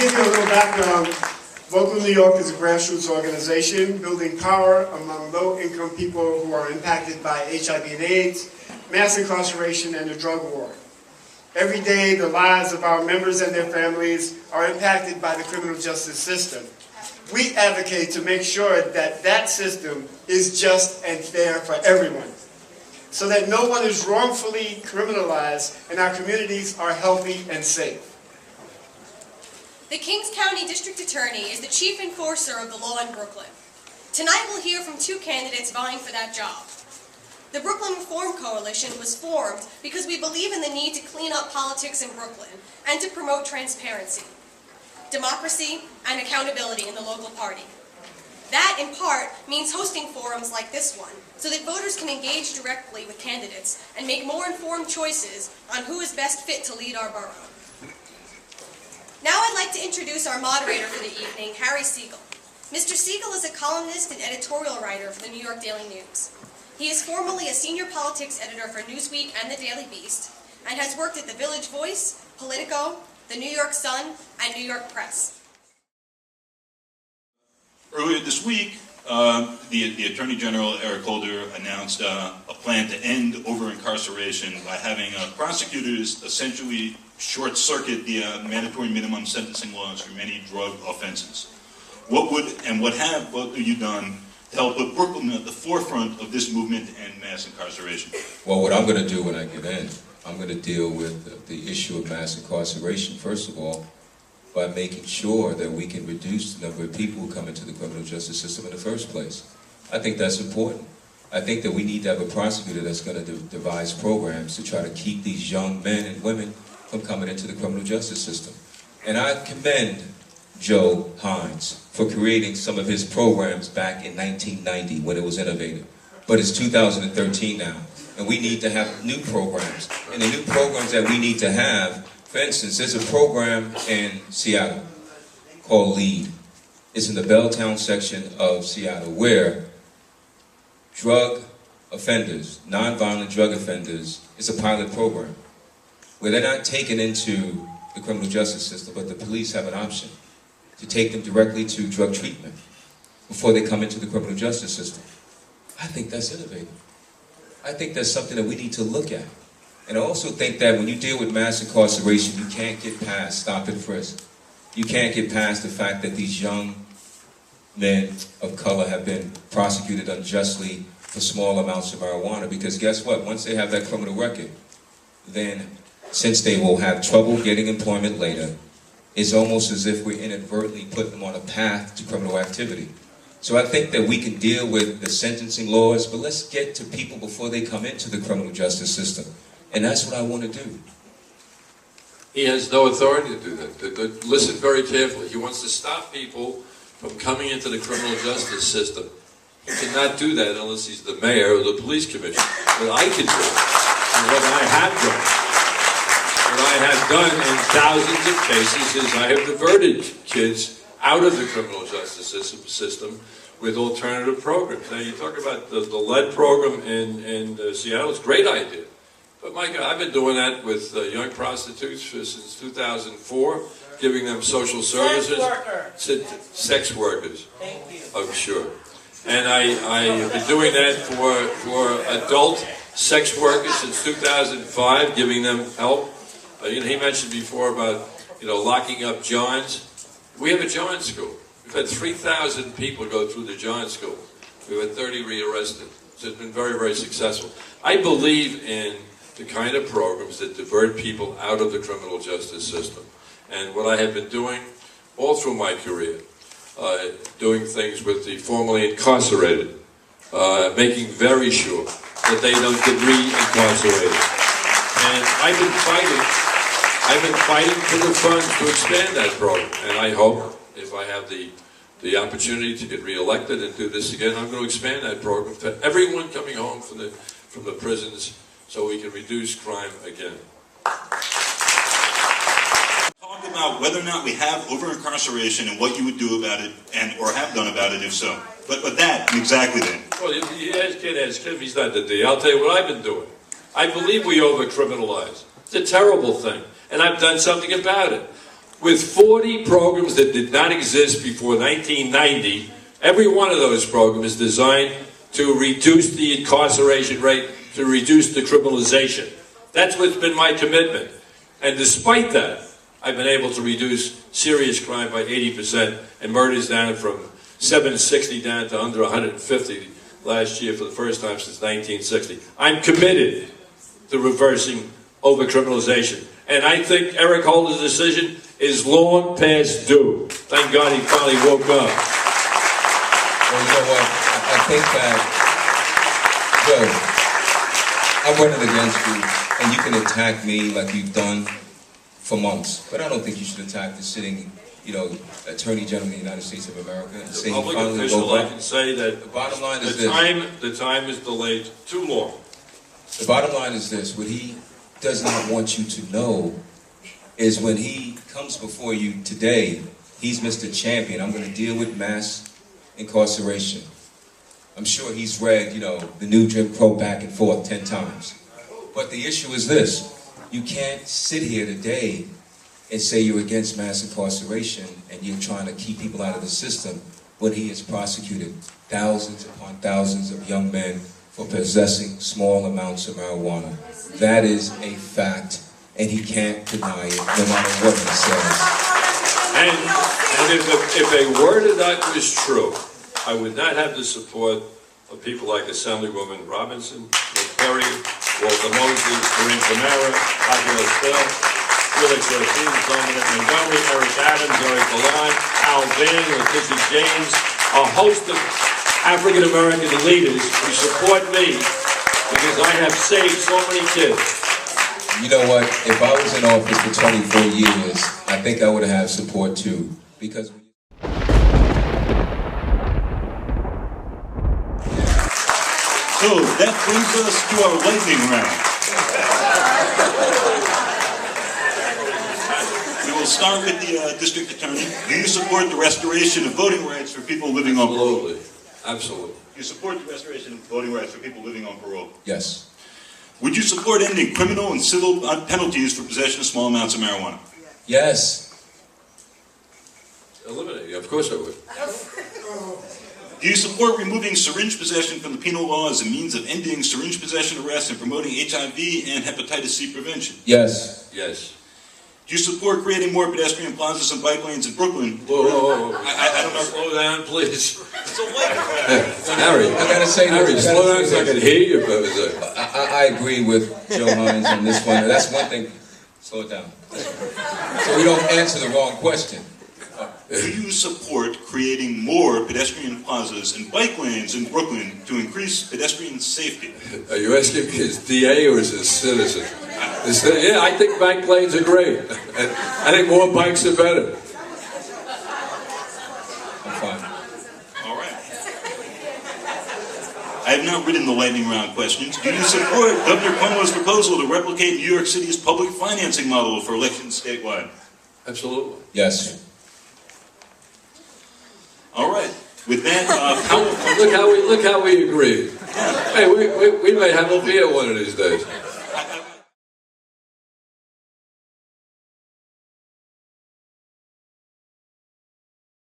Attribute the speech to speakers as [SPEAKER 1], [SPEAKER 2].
[SPEAKER 1] give you a little background, Vocal New York is a grassroots organization building power among low-income people who are impacted by HIV and AIDS, mass incarceration, and the drug war. Every day, the lives of our members and their families are impacted by the criminal justice system. We advocate to make sure that that system is just and fair for everyone, so that no one is wrongfully criminalized and our communities are healthy and safe.
[SPEAKER 2] The Kings County District Attorney is the chief enforcer of the law in Brooklyn. Tonight we'll hear from two candidates vying for that job. The Brooklyn Reform Coalition was formed because we believe in the need to clean up politics in Brooklyn and to promote transparency, democracy, and accountability in the local party. That, in part, means hosting forums like this one, so that voters can engage directly with candidates and make more informed choices on who is best fit to lead our borough. Now I'd like to introduce our moderator for the evening, Harry Siegel. Mr. Siegel is a columnist and editorial writer for the New York Daily News. He is formerly a senior politics editor for Newsweek and the Daily Beast, and has worked at the Village Voice, Politico, the New York Sun, and New York Press.
[SPEAKER 3] Earlier this week, the Attorney General, Eric Holder, announced a plan to end over-incarceration by having prosecutors essentially short-circuit the mandatory minimum sentencing laws for many drug offenses. What have both of you done to help put Brooklyn at the forefront of this movement to end mass incarceration?
[SPEAKER 4] Well, what I'm going to do when I get in, I'm going to deal with the issue of mass incarceration, first of all, by making sure that we can reduce the number of people who come into the criminal justice system in the first place. I think that's important. I think that we need to have a prosecutor that's going to devise programs to try to keep these young men and women from coming into the criminal justice system. And I commend Joe Hynes for creating some of his programs back in 1990 when it was innovative. But it's 2013 now, and we need to have new programs. And the new programs that we need to have, for instance, there's a program in Seattle called LEAD. It's in the Belltown section of Seattle where drug offenders, nonviolent drug offenders, it's a pilot program where they're not taken into the criminal justice system, but the police have an option to take them directly to drug treatment before they come into the criminal justice system. I think that's innovative. I think that's something that we need to look at. And I also think that when you deal with mass incarceration, you can't get past stop and frisk. You can't get past the fact that these young men of color have been prosecuted unjustly for small amounts of marijuana, because guess what? Once they have that criminal record, then since they will have trouble getting employment later, it's almost as if we're inadvertently putting them on a path to criminal activity. So I think that we can deal with the sentencing laws, but let's get to people before they come into the criminal justice system. And that's what I want to do.
[SPEAKER 5] He has no authority to do that. Listen very carefully. He wants to stop people from coming into the criminal justice system. He cannot do that unless he's the mayor or the police commissioner. What I can do, and what I have done in thousands of cases, is I have diverted kids out of the criminal justice system with alternative programs. Now you talk about the lead program in Seattle. It's a great idea. But my God, I've been doing that with young prostitutes since 2004, giving them social services. Sex workers.
[SPEAKER 6] Thank you.
[SPEAKER 5] I'm sure. And I have been doing that for adult sex workers since 2005, giving them help. He mentioned before about locking up Johns. We have a Johns school. We've had 3,000 people go through the Johns school. We've had 30 rearrested. So it's been very, very successful. I believe in the kind of programs that divert people out of the criminal justice system. And what I have been doing all through my career, doing things with the formerly incarcerated, making very sure that they don't get re-incarcerated. And I've been fighting for the funds to expand that program. And I hope, if I have the opportunity to get re-elected and do this again, I'm going to expand that program to everyone coming home from the prisons, so we can reduce crime again.
[SPEAKER 3] Talk about whether or not we have over-incarceration and what you would do about it, or have done about it if so. But that, exactly then.
[SPEAKER 5] Well, you ask him, he's not the D. I'll tell you what I've been doing. I believe we over-criminalize. It's a terrible thing, and I've done something about it. with 40 programs that did not exist before 1990. Every one of those programs is designed to reduce the incarceration rate, to reduce the criminalization. That's what's been my commitment. And despite that, I've been able to reduce serious crime by 80% and murders down from 760 down to under 150 last year for the first time since 1960. I'm committed to reversing overcriminalization. And I think Eric Holder's decision is long past due. Thank God he finally woke up.
[SPEAKER 4] Well, you know what? I think that, Joe, I'm running against you, and you can attack me like you've done for months. But I don't think you should attack the sitting, Attorney General of the United States of America and say
[SPEAKER 5] The
[SPEAKER 4] he
[SPEAKER 5] public
[SPEAKER 4] finally
[SPEAKER 5] official,
[SPEAKER 4] woke
[SPEAKER 5] I
[SPEAKER 4] up.
[SPEAKER 5] can say that
[SPEAKER 4] The bottom line is this.
[SPEAKER 5] the time is delayed too long.
[SPEAKER 4] The bottom line is this. What he does not want you to know is when he comes before you today, he's Mr. Champion. I'm going to deal with mass incarceration. I'm sure he's read, the new Jim Crow back and forth 10 times. But the issue is this. You can't sit here today and say you're against mass incarceration and you're trying to keep people out of the system when he has prosecuted thousands upon thousands of young men for possessing small amounts of marijuana. That is a fact, and he can't deny it, no matter what he says.
[SPEAKER 5] And if a word of that was true, I would not have the support of people like Assemblywoman Robinson, McPerry, Walter Mosley, Corinne Camara, Javier Estelle, Felix Ortiz, Dominic Montgomery, Eric Adams, Eric Milan, Al Ving, Letitia James, a host of African American leaders who support me because I have saved so many kids.
[SPEAKER 4] You know what? If I was in office for 24 years, I think I would have support too. Because
[SPEAKER 3] So that brings us to our lightning round. We will start with the district attorney. Do you support the restoration of voting rights for people living on parole?
[SPEAKER 5] Absolutely. Absolutely.
[SPEAKER 3] You support the restoration of voting rights for people living on parole?
[SPEAKER 4] yes,
[SPEAKER 3] Would you support ending criminal and civil penalties for possession of small amounts of marijuana?
[SPEAKER 4] yes,
[SPEAKER 5] Eliminate. Of course I would.
[SPEAKER 3] Do you support removing syringe possession from the penal law as a means of ending syringe possession arrests and promoting HIV and hepatitis C prevention?
[SPEAKER 4] yes,
[SPEAKER 5] Yes.
[SPEAKER 3] Do you support creating more pedestrian plazas and bike lanes in Brooklyn?
[SPEAKER 5] Whoa, whoa, whoa.
[SPEAKER 3] I don't know.
[SPEAKER 5] Slow down, please.
[SPEAKER 3] It's a lightning round.
[SPEAKER 5] Harry,
[SPEAKER 4] I gotta say this,
[SPEAKER 5] Harry,
[SPEAKER 4] I gotta
[SPEAKER 5] slow down
[SPEAKER 4] say
[SPEAKER 5] so I
[SPEAKER 4] this.
[SPEAKER 5] can hear you.
[SPEAKER 4] I agree with Joe Hynes on this one. That's one thing. Slow it down. So we don't answer the wrong question.
[SPEAKER 3] Do you support creating more pedestrian plazas and bike lanes in Brooklyn to increase pedestrian safety?
[SPEAKER 5] Are you asking me as DA or as a citizen? Yeah, I think bike lanes are great. And I think more bikes are better.
[SPEAKER 4] I'm fine.
[SPEAKER 3] All right. I have not written the lightning round questions. Do you support Governor Cuomo's proposal to replicate New York City's public financing model for elections statewide?
[SPEAKER 5] Absolutely.
[SPEAKER 4] Yes.
[SPEAKER 3] All right. With that, how
[SPEAKER 5] Look how we agreed. Hey, we may have a beer one of these days.